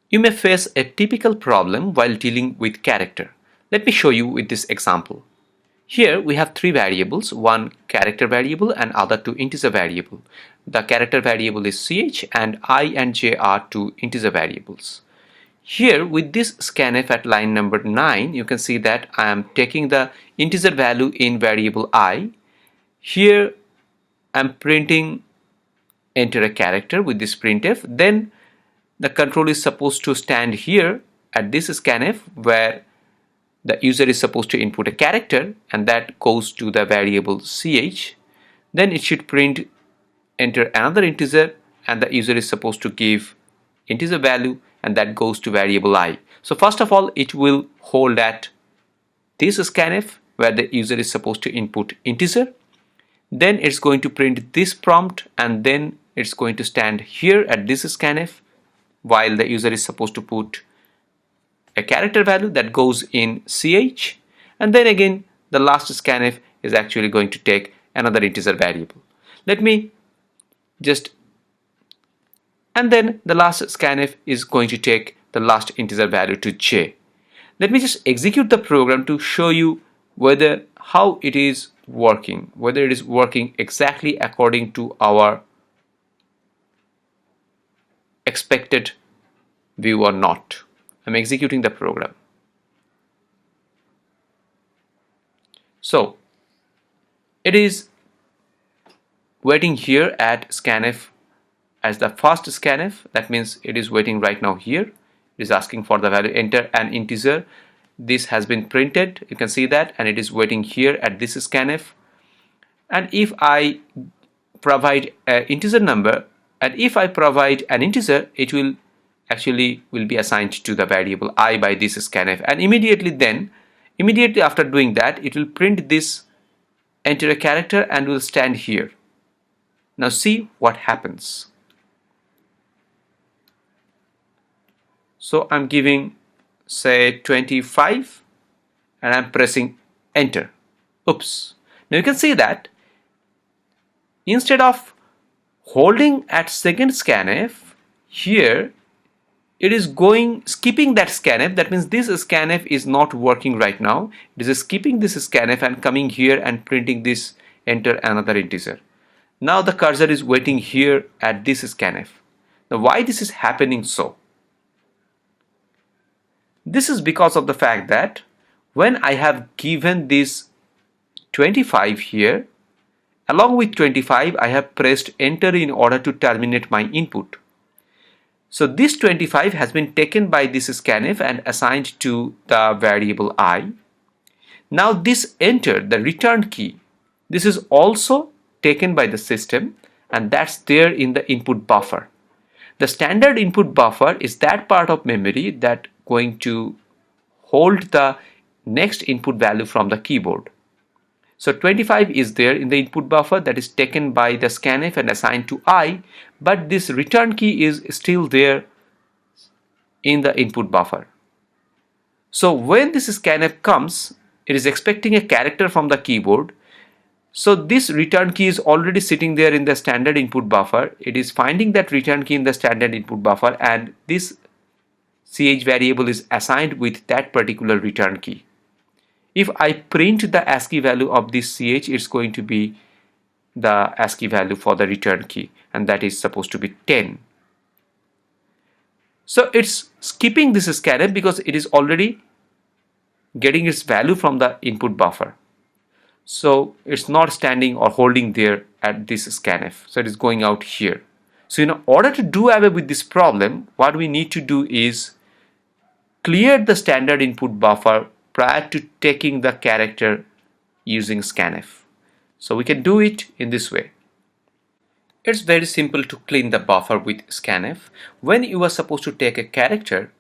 You may face a typical problem while dealing with character. Let me show you with this example. Here we have three variables, one character variable and other two integer variable. The character variable is ch and I and j are two integer variables. Here with this scanf at line number 9, you can see that I am taking the integer value in variable I. Here I am printing enter a character with this printf. Then the control is supposed to stand here at this scanf where the user is supposed to input a character, and that goes to the variable ch. Then it should print enter another integer, and the user is supposed to give integer value, and that goes to variable I. So first of all, it will hold at this scanf where the user is supposed to input integer. Then it's going to print this prompt, and then it's going to stand here at this scanf while the user is supposed to put a character value that goes in ch, and then again the last scanf is actually going to take another integer variable. Let me just, and then the last scanf is going to take the last integer value to j. Let me just execute the program to show you whether how it is working, whether it is working exactly according to our expected view or not. I'm executing the program. So it is waiting here at scanf as the first scanf. That means it is waiting right now here. It is asking for the value, enter an integer. This has been printed, you can see that, and it is waiting here at this scanf. And if I provide an integer number, and if I provide an integer, it will be assigned to the variable I by this scanf, and immediately after doing that, it will print this enter a character and will stand here. Now see what happens. So I'm giving say 25 and I'm pressing enter. Oops. Now you can see that instead of holding at second scanf, here it is skipping that scanf. That means this scanf is not working right now. It is skipping this scanf and coming here and printing this enter another integer. Now the cursor is waiting here at this scanf. Now why this is happening so? This is because of the fact that when I have given this 25 here, along with 25 I have pressed enter in order to terminate my input. So this 25 has been taken by this scanf and assigned to the variable I. Now this enter, the return key, this is also taken by the system, and that's there in the input buffer. The standard input buffer is that part of memory that going to hold the next input value from the keyboard. So 25 is there in the input buffer that is taken by the scanf and assigned to I, but this return key is still there in the input buffer. So when this scanf comes, it is expecting a character from the keyboard. So this return key is already sitting there in the standard input buffer. It is finding that return key in the standard input buffer, and this ch variable is assigned with that particular return key. If I print the ASCII value of this ch, it's going to be the ASCII value for the return key, and that is supposed to be 10. So it's skipping this scanf because it is already getting its value from the input buffer. So it's not standing or holding there at this scanf. So it is going out here. So in order to do away with this problem, what we need to do is clear the standard input buffer prior to taking the character using scanf. So we can do it in this way. It's very simple to clean the buffer with scanf. When you are supposed to take a character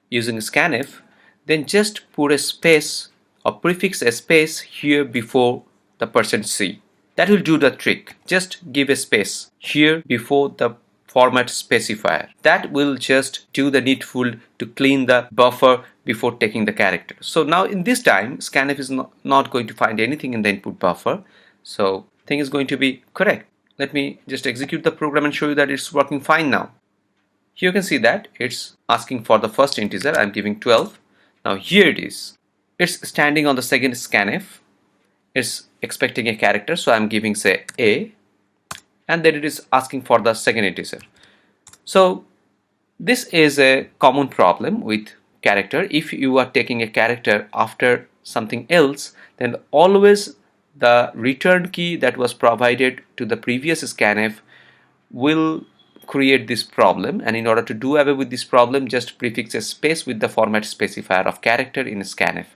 using scanf, then just put a space or prefix a space here before the %C. That will do the trick. Just give a space here before the format specifier. That will just do the needful to clean the buffer before taking the character. So now in this time, scanf is not going to find anything in the input buffer. So thing is going to be correct. Let me just execute the program and show you that it's working fine now. Here you can see that it's asking for the first integer. I'm giving 12. Now here it is. It's standing on the second scanf. It's expecting a character, so I'm giving say A, and then it is asking for the second integer. So this is a common problem with character. If you are taking a character after something else, then always the return key that was provided to the previous scanf will create this problem, and in order to do away with this problem, just prefix a space with the format specifier of character in scanf.